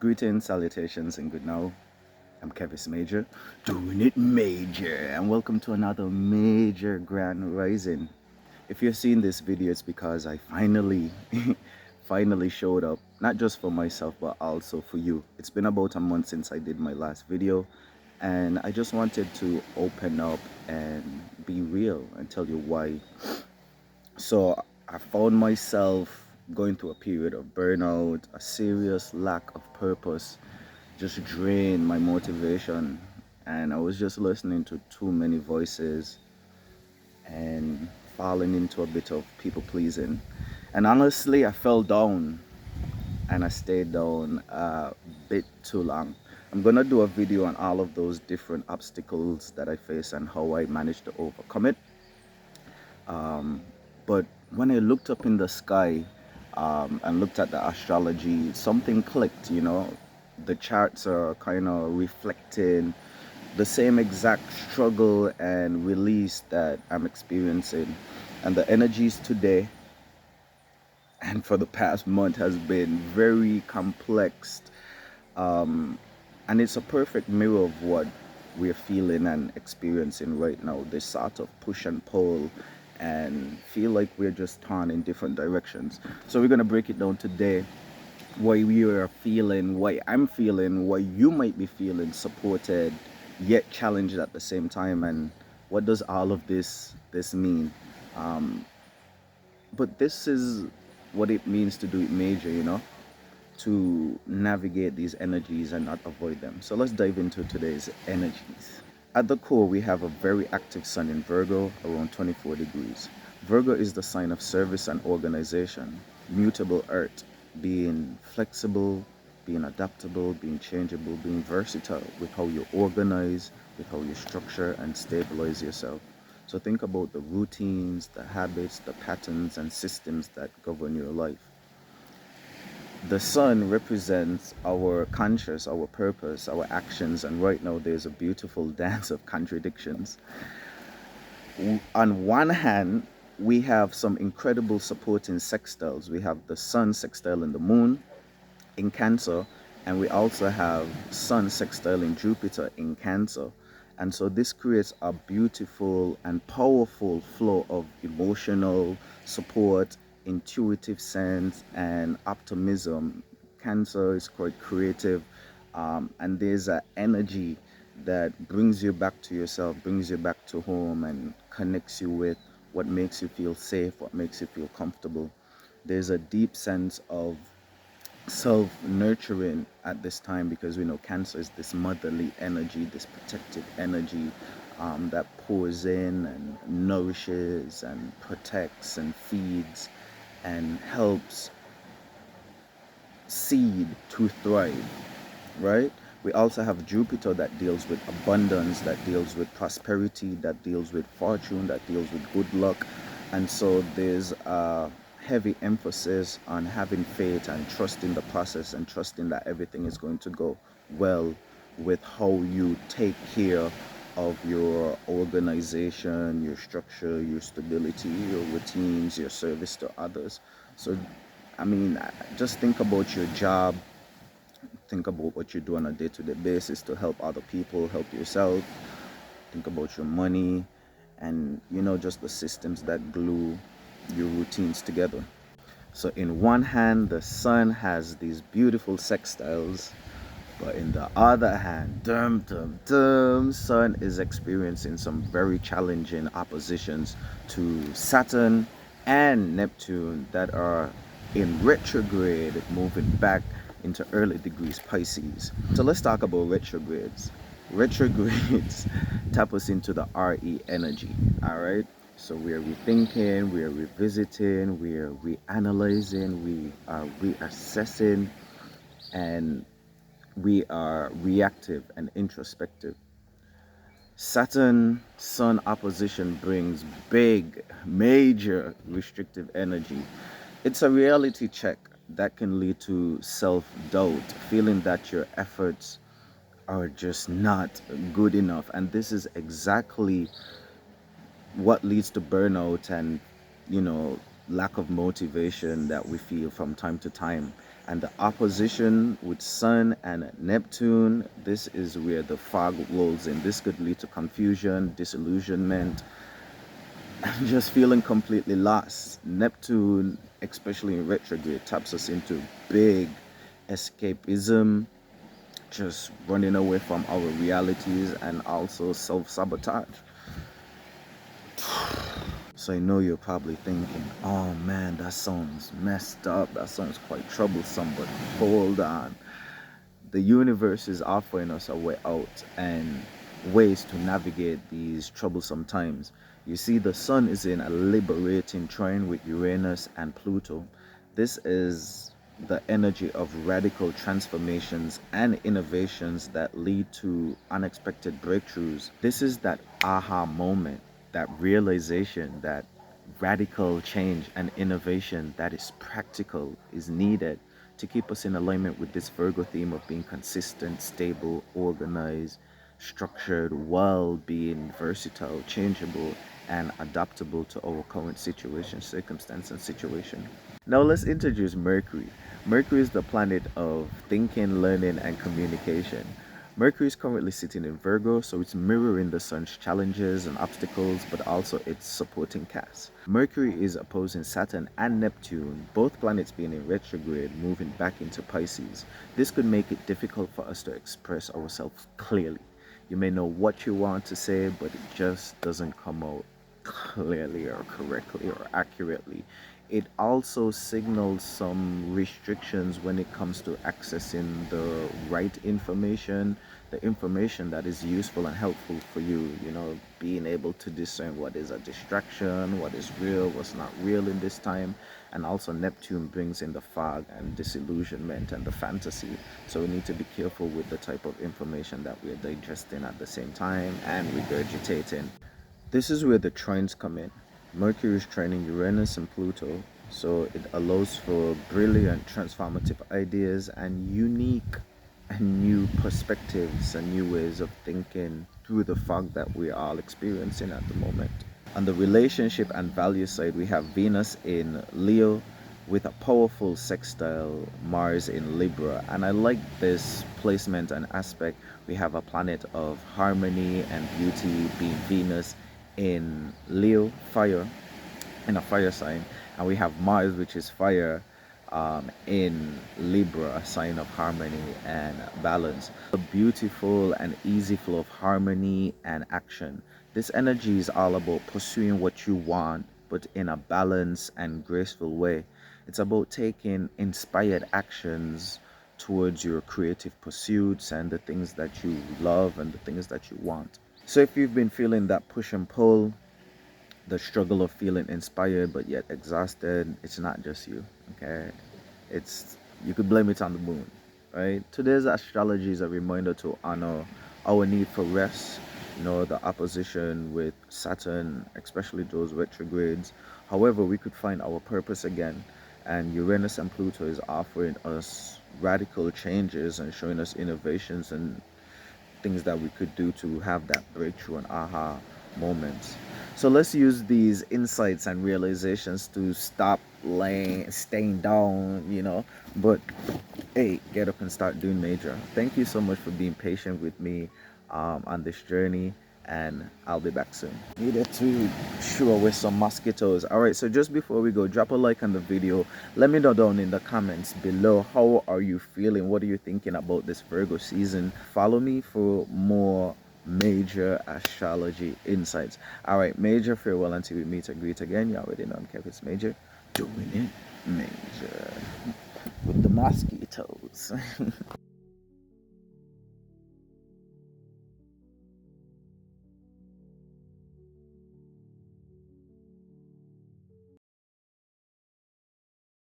Greetings, salutations, and good now. I'm Kevis Major, doing it major, and welcome to another major grand rising. If you're seeing this video, it's because I finally, finally showed up, not just for myself, but also for you. It's been about a month since I did my last video, and I just wanted to open up and be real and tell you why. So I found myself going through a period of burnout, a serious lack of purpose, just drained my motivation. And I was just listening to too many voices and falling into a bit of people pleasing. And honestly, I fell down and I stayed down a bit too long. I'm gonna do a video on all of those different obstacles that I face and how I managed to overcome it. But when I looked up in the sky and looked at the astrology, something clicked, you know. The charts are kind of reflecting the same exact struggle and release that I'm experiencing. And the energies today and for the past month has been very complex. And it's a perfect mirror of what we're feeling and experiencing right now. This sort of push and pull and feel like we're just torn in different directions. So we're going to break it down today, why we are feeling, why I'm feeling, why you might be feeling supported yet challenged at the same time, and what does all of this mean. But this is what it means to do it major, you know, to navigate these energies and not avoid them. So let's dive into today's energies. At the core, we have a very active sun in Virgo, around 24 degrees. Virgo is the sign of service and organization, mutable earth, being flexible, being adaptable, being changeable, being versatile with how you organize, with how you structure and stabilize yourself. So think about the routines, the habits, the patterns and systems that govern your life. The sun represents our conscious, our purpose, our actions, and right now there's a beautiful dance of contradictions. On one hand, we have some incredible supporting sextiles. We have the sun sextile in the moon in Cancer, and we also have sun sextile in Jupiter in Cancer. And so this creates a beautiful and powerful flow of emotional support, intuitive sense, and optimism. Cancer is quite creative, and there's an energy that brings you back to yourself, brings you back to home, and connects you with what makes you feel safe, what makes you feel comfortable. There's a deep sense of self-nurturing at this time, because we know Cancer is this motherly energy, this protective energy that pours in and nourishes and protects and feeds and helps seed to thrive, right? We also have Jupiter that deals with abundance, that deals with prosperity, that deals with fortune, that deals with good luck. And so there's a heavy emphasis on having faith and trusting the process and trusting that everything is going to go well with how you take care of your organization, your structure, your stability, your routines, your service to others. So, I mean, just think about your job, think about what you do on a day-to-day basis to help other people, help yourself. Think about your money and, you know, just the systems that glue your routines together. So in one hand, the sun has these beautiful sextiles, but in the other hand, sun is experiencing some very challenging oppositions to Saturn and Neptune that are in retrograde, moving back into early degrees Pisces. So let's talk about retrogrades. Retrogrades tap us into the RE energy, all right? So we are rethinking, we are revisiting, we are reanalyzing, we are reassessing, and we are reactive and introspective. Saturn Sun opposition brings big, major restrictive energy. It's a reality check that can lead to self-doubt, feeling that your efforts are just not good enough. And this is exactly what leads to burnout and, you know, lack of motivation that we feel from time to time. And the opposition with Sun and Neptune, this is where the fog rolls in. This could lead to confusion, disillusionment, and just feeling completely lost. Neptune, especially in retrograde, taps us into big escapism, just running away from our realities, and also self-sabotage. So I know you're probably thinking, oh man, that sounds messed up, that sounds quite troublesome, but hold on. The universe is offering us a way out and ways to navigate these troublesome times. You see, the sun is in a liberating trine with Uranus and Pluto. This is the energy of radical transformations and innovations that lead to unexpected breakthroughs. This is that aha moment, that realization that radical change and innovation that is practical is needed to keep us in alignment with this Virgo theme of being consistent, stable, organized, structured, while being versatile, changeable, and adaptable to our current situation, circumstance, and situation. Now let's introduce Mercury. Mercury is the planet of thinking, learning, and communication. Mercury is currently sitting in Virgo, so it's mirroring the sun's challenges and obstacles, but also its supporting cast. Mercury is opposing Saturn and Neptune, both planets being in retrograde, moving back into Pisces. This could make it difficult for us to express ourselves clearly. You may know what you want to say, but it just doesn't come out clearly or correctly or accurately. It also signals some restrictions when it comes to accessing the right information, the information that is useful and helpful for you, being able to discern what is a distraction, what is real, what's not real in this time. And also Neptune brings in the fog and disillusionment and the fantasy. So we need to be careful with the type of information that we're digesting at the same time and regurgitating. This is where the trines come in. Mercury is trining Uranus and Pluto, so it allows for brilliant transformative ideas and unique and new perspectives and new ways of thinking through the fog that we are all experiencing at the moment. On the relationship and value side, we have Venus in Leo with a powerful sextile Mars in Libra. And I like this placement and aspect. We have a planet of harmony and beauty being Venus in Leo, fire, in a fire sign, and we have Mars, which is fire, in Libra, a sign of harmony and balance. A beautiful and easy flow of harmony and action. This energy is all about pursuing what you want, but in a balanced and graceful way. It's about taking inspired actions towards your creative pursuits and the things that you love and the things that you want. So if you've been feeling that push and pull, the struggle of feeling inspired but yet exhausted, it's not just you, okay? It's, you could blame it on the moon, right? Today's astrology is a reminder to honor our need for rest, the opposition with Saturn, especially those retrogrades. However, we could find our purpose again, and Uranus and Pluto is offering us radical changes and showing us innovations and things that we could do to have that breakthrough and aha moments. So let's use these insights and realizations to stop staying down, but hey, get up and start doing major. Thank you so much for being patient with me on this journey, and I'll be back soon. Needed to shoo away some mosquitoes. All right, so just before we go, drop a like on the video. Let me know down in the comments below, how are you feeling? What are you thinking about this Virgo season? Follow me for more major astrology insights. All right, major farewell until we meet and greet again. You already know I'm Kevin's major, doing it major with the mosquitoes.